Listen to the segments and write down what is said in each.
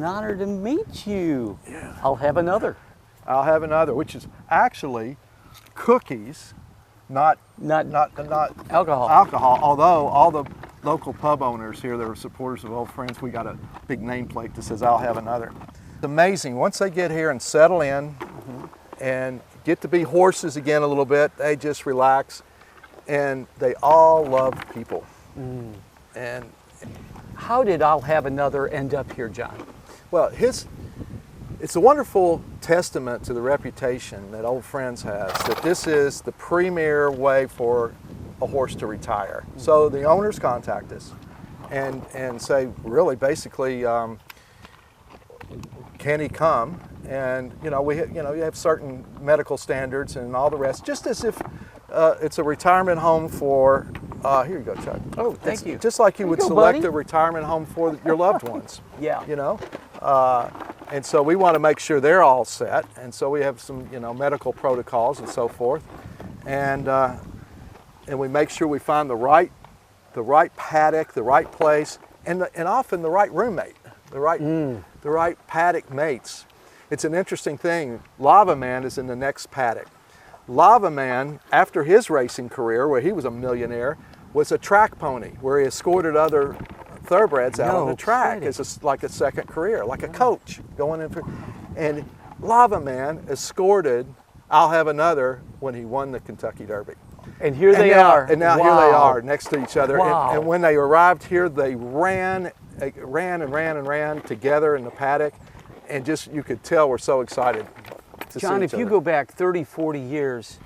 an honor to meet you. Yeah. I'll have another. I'll have another, which is actually cookies, not alcohol. Alcohol. Although all the local pub owners here that are supporters of Old Friends, we got a big nameplate that says "I'll have another." It's amazing once they get here and settle in and get to be horses again a little bit. They just relax, and they all love people. And how did "I'll have another" end up here, John? Well, it's a wonderful testament to the reputation that Old Friends has, that this is the premier way for a horse to retire. So the owners contact us and say, really, basically, can he come? And you have certain medical standards and all the rest, just as if it's a retirement home for. Here you go, Chuck. Oh, thank you. Just like you would Go, select buddy. a retirement home for your loved ones. Yeah. You know, and so we want to make sure they're all set, and so we have some medical protocols and so forth, and we make sure we find the right paddock, the right place, and often the right roommate, the right paddock mates. It's an interesting thing. Lava Man is in the next paddock. Lava Man, after his racing career, where he was a millionaire, was a track pony where he escorted other thoroughbreds out on the track as like a second career, like a coach going in. And Lava Man escorted "I'll have another" when he won the Kentucky Derby. And here they are. And now wow. here they are next to each other. Wow. And when they arrived here, they ran together in the paddock, and just you could tell we're so excited to John, see if each you other. go back 30, 40 years,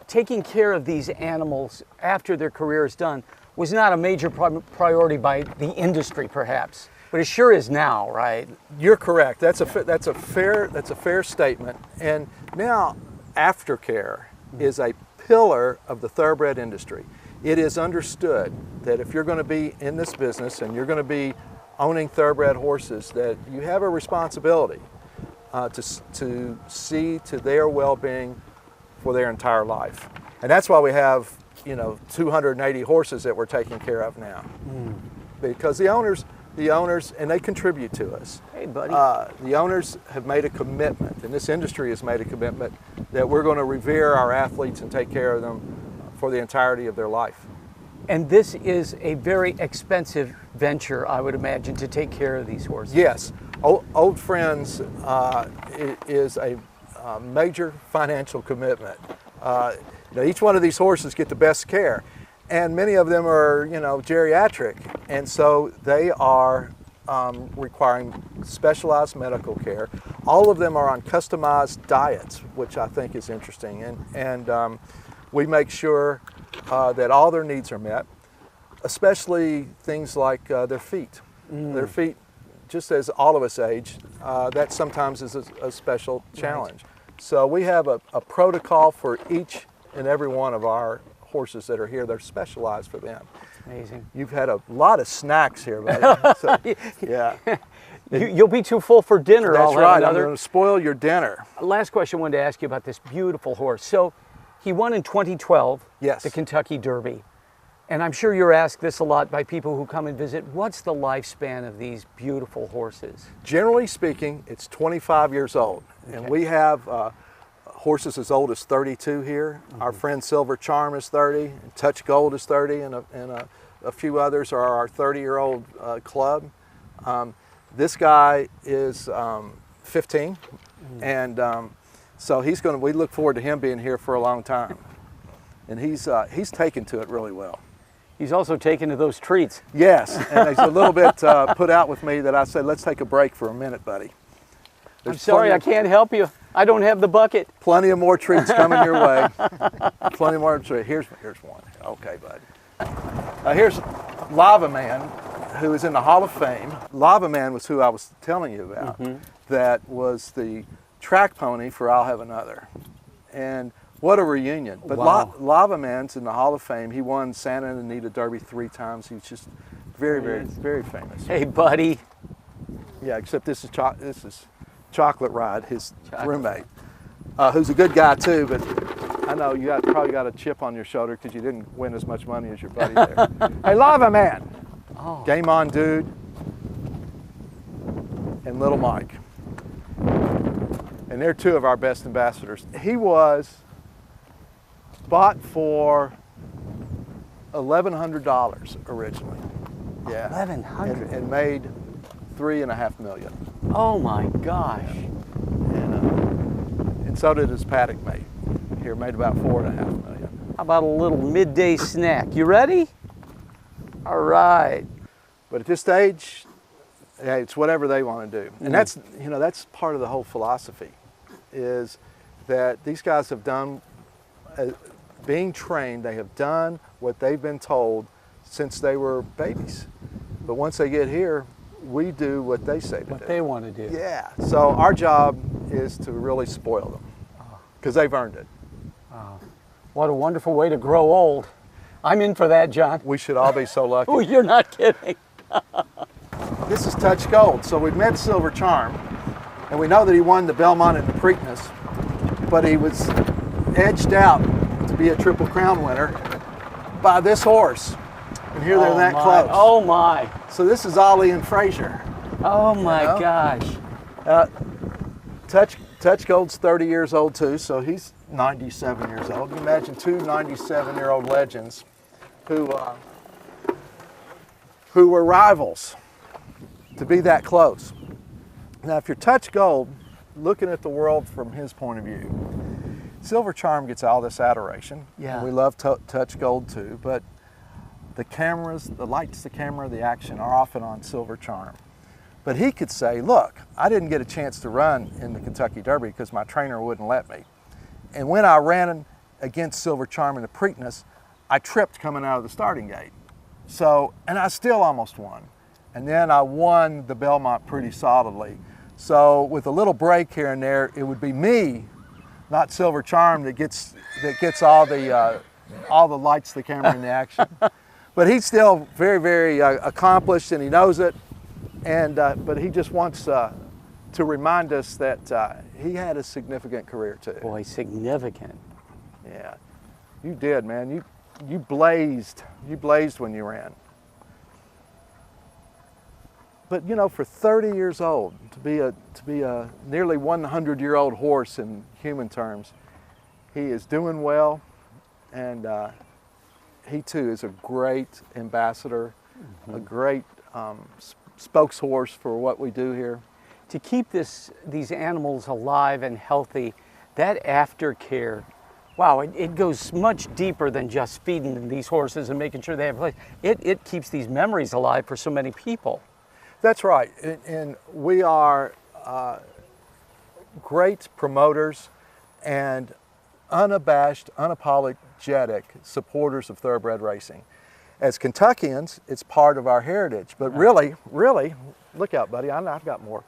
taking care of these animals after their career is done was not a major priority by the industry, perhaps, but it sure is now, right? You're correct. That's a fair statement. And now, aftercare is a pillar of the thoroughbred industry. It is understood that if you're going to be in this business and you're going to be owning thoroughbred horses, that you have a responsibility to see to their well-being for their entire life. And that's why we have 280 horses that we're taking care of now, because the owners, and they contribute to us. Hey, buddy. The owners have made a commitment, and this industry has made a commitment, that we're going to revere our athletes and take care of them for the entirety of their life. And this is a very expensive venture, I would imagine, to take care of these horses. Yes, Old Friends is a major financial commitment. Each one of these horses get the best care, and many of them are, geriatric, and so they are requiring specialized medical care. All of them are on customized diets, which I think is interesting, and we make sure that all their needs are met, especially things like their feet. Their feet, just as all of us age, that sometimes is a special challenge. Right. So we have a protocol for each and every one of our horses that are here. They're specialized for them. That's amazing. You've had a lot of snacks here, buddy. So, yeah. You'll be too full for dinner. That's right. I'm going to spoil your dinner. Last question I wanted to ask you about this beautiful horse. So he won in 2012, yes, the Kentucky Derby. And I'm sure you're asked this a lot by people who come and visit. What's the lifespan of these beautiful horses? Generally speaking, it's 25 years old. Okay. And we have horses as old as 32 here. Our friend Silver Charm is 30, and Touch Gold is 30, and a few others are our 30-year-old club. This guy is 15, and so we look forward to him being here for a long time. And he's taken to it really well. He's also taken to those treats. Yes, and he's a little bit put out with me that I said, let's take a break for a minute, buddy. I'm sorry, I can't help you. I don't have the bucket. Plenty of more treats coming your way. Plenty more treats. Here's one. Okay, bud. Here's Lava Man, who is in the Hall of Fame. Lava Man was who I was telling you about. That was the track pony for "I'll Have Another." And what a reunion. But wow. Lava Man's in the Hall of Fame. He won Santa Anita Derby 3 times. He's just very, very, very famous. Hey, buddy. Yeah, except this is Chocolate Ride, his roommate, who's a good guy too, but I know you probably got a chip on your shoulder because you didn't win as much money as your buddy there. Hey, Lava Man. Oh. Game on, dude. and Little Mike. And they're two of our best ambassadors. He was bought for $1,100 originally. Yeah. $1,100. And made $3.5 million. Oh my gosh. And so did his paddock mate. Here made about $4.5 million. How about a little midday snack? You ready? All right. But at this stage, yeah, it's whatever they want to do. And that's, you know, that's part of the whole philosophy, is that these guys have done, being trained, they have done what they've been told since they were babies. But once they get here, we do what they say to do. What they want to do. Yeah. So our job is to really spoil them, because they've earned it. What a wonderful way to grow old. I'm in for that, John. We should all be so lucky. Oh, you're not kidding. This is Touch Gold. So we've met Silver Charm, and we know that he won the Belmont and the Preakness, but he was edged out to be a Triple Crown winner by this horse. And here they're that close. Oh my. So this is Ollie and Frazier. Oh my gosh. Touch Gold's 30 years old too, so he's 97 years old. You imagine two 97-year-old legends who were rivals to be that close. Now, if you're Touch Gold, looking at the world from his point of view, Silver Charm gets all this adoration. Yeah. We love Touch Gold too, but the cameras, the lights, the camera, the action are often on Silver Charm. But he could say, look, I didn't get a chance to run in the Kentucky Derby because my trainer wouldn't let me. And when I ran against Silver Charm in the Preakness, I tripped coming out of the starting gate. So, and I still almost won. And then I won the Belmont pretty solidly. So with a little break here and there, it would be me, not Silver Charm, that gets all the lights, the camera, and the action. But he's still very, very accomplished, and he knows it. And but he just wants to remind us that he had a significant career too. Boy, significant. Yeah, you did, man. You blazed. You blazed when you ran. But you know, for 30 years old, to be a nearly 100-year-old horse in human terms, he is doing well, and he too is a great ambassador, a great spokeshorse for what we do here. To keep these animals alive and healthy, that aftercare, wow, it goes much deeper than just feeding these horses and making sure they have a place. It keeps these memories alive for so many people. That's right, and we are great promoters and unabashed, unapologetic supporters of thoroughbred racing. As Kentuckians, it's part of our heritage, but really, look out, buddy, I've got more.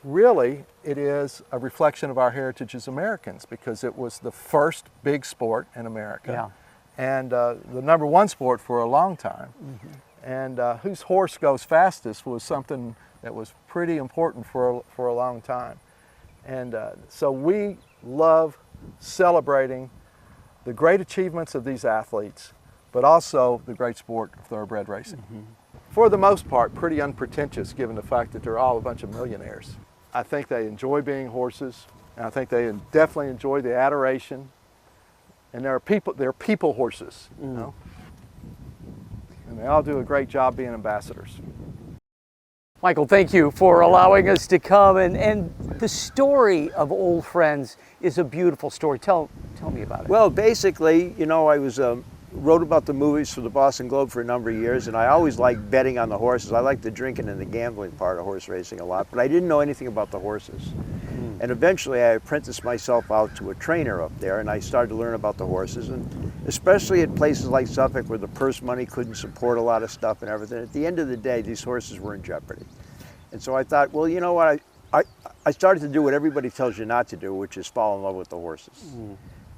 Really, it is a reflection of our heritage as Americans, because it was the first big sport in America, and the #1 sport for a long time. And whose horse goes fastest was something that was pretty important for a long time. And so we love celebrating the great achievements of these athletes, but also the great sport of thoroughbred racing. For the most part, pretty unpretentious, given the fact that they're all a bunch of millionaires. I think they enjoy being horses, and I think they definitely enjoy the adoration. And they're people horses, you know? And they all do a great job being ambassadors. Michael, thank you for allowing us to come. And the story of Old Friends is a beautiful story. Tell me about it. Well, basically, you know, I wrote about the movies for the Boston Globe for a number of years, and I always liked betting on the horses. I liked the drinking and the gambling part of horse racing a lot, but I didn't know anything about the horses. And eventually I apprenticed myself out to a trainer up there, and I started to learn about the horses, and especially at places like Suffolk where the purse money couldn't support a lot of stuff and everything. At the end of the day, these horses were in jeopardy. And so I thought, well, you know what, I started to do what everybody tells you not to do, which is fall in love with the horses.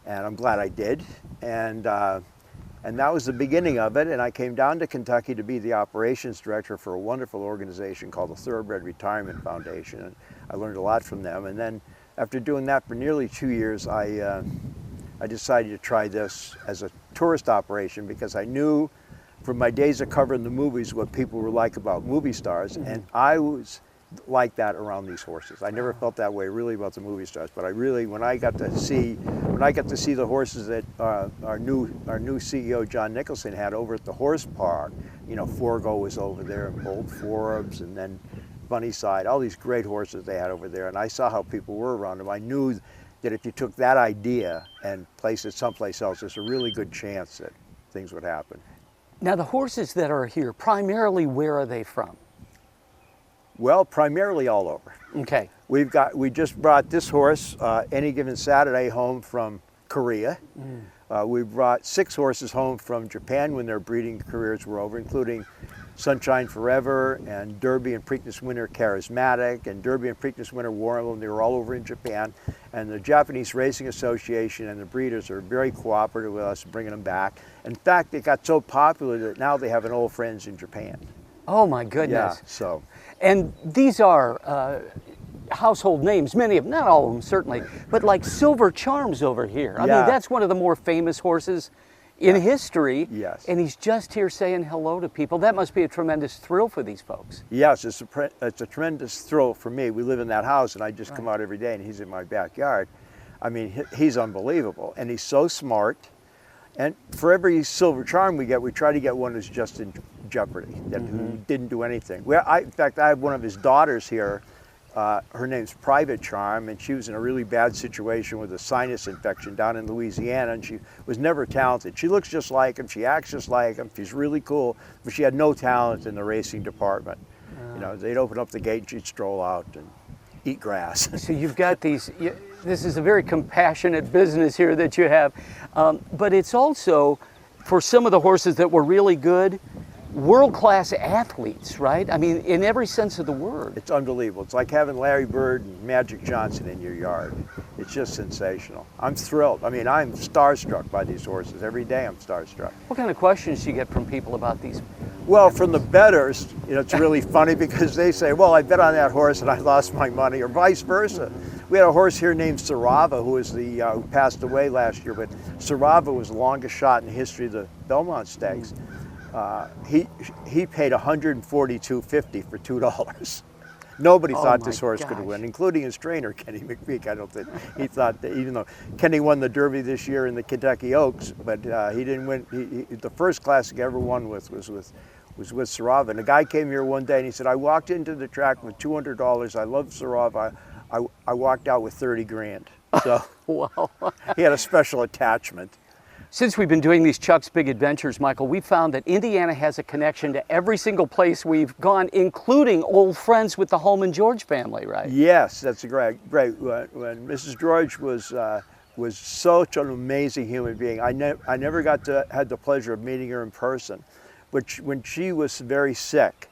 And I'm glad I did. And that was the beginning of it. And I came down to Kentucky to be the operations director for a wonderful organization called the Thoroughbred Retirement Foundation. And I learned a lot from them. And then after doing that for nearly 2 years, I decided to try this as a tourist operation, because I knew from my days of covering the movies what people were like about movie stars. And I was like that around these horses. I never felt that way really about the movie stars, but I really, when I got to see the horses that our new CEO John Nicholson had over at the horse park, you know, Forgo was over there, and Bold Forbes, and then Bunnyside, all these great horses they had over there, and I saw how people were around them. I knew that if you took that idea and placed it someplace else, there's a really good chance that things would happen. Now the horses that are here, primarily where are they from? Well, primarily all over. Okay. We just brought this horse any given Saturday home from Korea. We brought 6 horses home from Japan when their breeding careers were over, including Sunshine Forever and Derby and Preakness winner Charismatic and Derby and Preakness winner Warren. They were all over in Japan. And the Japanese Racing Association and the breeders are very cooperative with us bringing them back. In fact, they got so popular that now they have an old friends in Japan. Oh my goodness. Yeah, so. And these are household names, many of them, not all of them certainly, but like Silver Charms over here. I mean, that's one of the more famous horses in history. Yes. And he's just here saying hello to people. That must be a tremendous thrill for these folks. Yes, it's a tremendous thrill for me. We live in that house and I just come out every day and he's in my backyard. I mean, he's unbelievable and he's so smart. And for every Silver Charm we get, we try to get one who's just in jeopardy, that who didn't do anything. In fact, I have one of his daughters here. Her name's Private Charm, and she was in a really bad situation with a sinus infection down in Louisiana, and she was never talented. She looks just like him, she acts just like him, she's really cool, but she had no talent in the racing department. You know, they'd open up the gate and she'd stroll out and eat grass. So you've got these, this is a very compassionate business here that you have, but it's also, for some of the horses that were really good, world-class athletes, right? I mean, in every sense of the word. It's unbelievable. It's like having Larry Bird and Magic Johnson in your yard. It's just sensational. I'm thrilled. I mean, I'm starstruck by these horses. Every day I'm starstruck. What kind of questions do you get from people about these? Well, from the bettors, you know, it's really funny because they say, well, I bet on that horse and I lost my money, or vice versa. We had a horse here named Sarava, who was who passed away last year, but Sarava was the longest shot in the history of the Belmont Stakes. He paid $142.50 for $2. Nobody thought this horse could win, including his trainer, Kenny McPeak. I don't think he thought that, even though Kenny won the Derby this year in the Kentucky Oaks, but he didn't win. The first classic he ever won was with Sarava. And a guy came here one day and he said, I walked into the track with $200. I love Sarava. I walked out with 30 grand. So Wow. he had a special attachment. Since we've been doing these Chuck's Big Adventures, Michael, we found that Indiana has a connection to every single place we've gone, including old friends with the Holman George family, right? Yes, that's a great. When Mrs. George was such an amazing human being. I never had the pleasure of meeting her in person, but when she was very sick,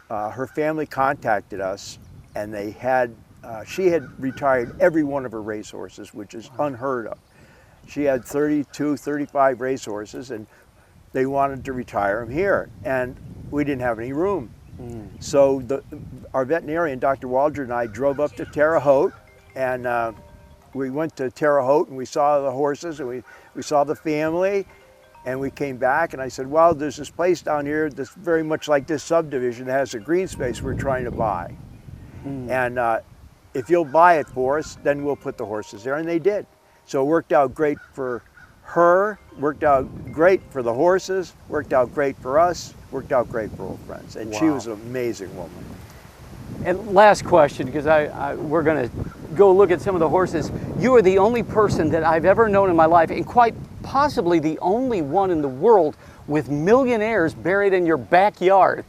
her family contacted us, and she had retired every one of her racehorses, which is unheard of. She had 32, 35 racehorses, and they wanted to retire them here, and we didn't have any room. So our veterinarian, Dr. Waldron, and I drove up to Terre Haute, and we went to Terre Haute, and we saw the horses, and we saw the family, and we came back, and I said, well, there's this place down here that's very much like this subdivision that has a green space we're trying to buy. And if you'll buy it for us, then we'll put the horses there, and they did. So it worked out great for her, worked out great for the horses, worked out great for us, worked out great for old friends. And she was an amazing woman. And last question, because we're going to go look at some of the horses. You are the only person that I've ever known in my life, and quite possibly the only one in the world with millionaires buried in your backyard.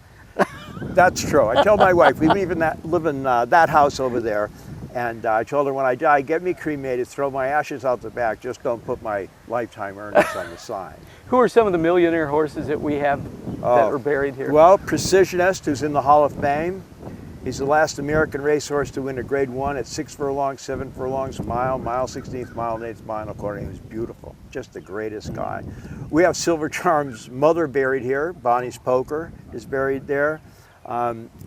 That's true. I tell my wife, we live in that house over there. And I told her, when I die, get me cremated, throw my ashes out the back, just don't put my lifetime earnings on the side. Who are some of the millionaire horses that we have that are buried here? Well, Precisionist, who's in the Hall of Fame. He's the last American racehorse to win a Grade 1 at 6 furlongs, 7 furlongs, mile 16th, mile and 8th mile according. He was beautiful, just the greatest guy. We have Silver Charm's mother buried here. Bonnie's Poker is buried there.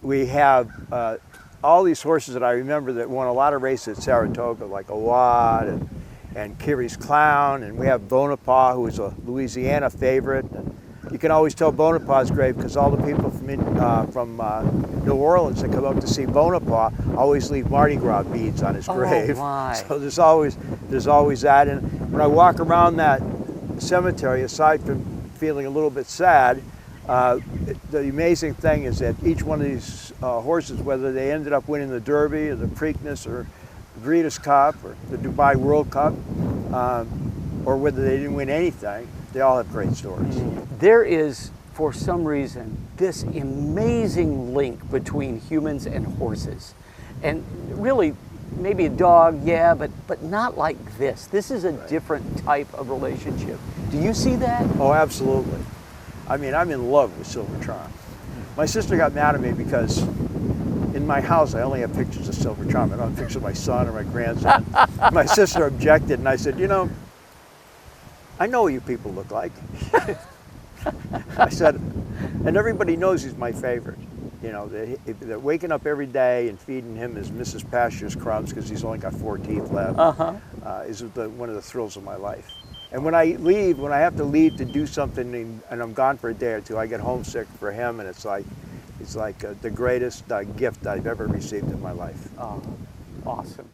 We have all these horses that I remember that won a lot of races at Saratoga, like Awad and Kiri's Clown, and we have Bonaparte, who was a Louisiana favorite. And, you can always tell Bonaparte's grave because all the people from New Orleans that come out to see Bonaparte always leave Mardi Gras beads on his grave. My. So there's always that. And when I walk around that cemetery, aside from feeling a little bit sad, the amazing thing is that each one of these horses, whether they ended up winning the Derby or the Preakness or the Breeders' Cup or the Dubai World Cup, or whether they didn't win anything, they all have great stories. There is, for some reason, this amazing link between humans and horses. And really, maybe a dog, yeah, but not like this. This is a different type of relationship. Do you see that? Oh, absolutely. I mean, I'm in love with Silvertron. My sister got mad at me because in my house I only have pictures of Silvertron. I don't have pictures of my son or my grandson. My sister objected, and I said, you know, I know what you people look like. I said, and everybody knows he's my favorite. You know, they're waking up every day and feeding him his Mrs. Pasture's crumbs because he's only got 4 teeth left. Is one of the thrills of my life. And when I have to leave to do something and I'm gone for a day or two, I get homesick for him, and it's like the greatest gift I've ever received in my life. Oh, awesome.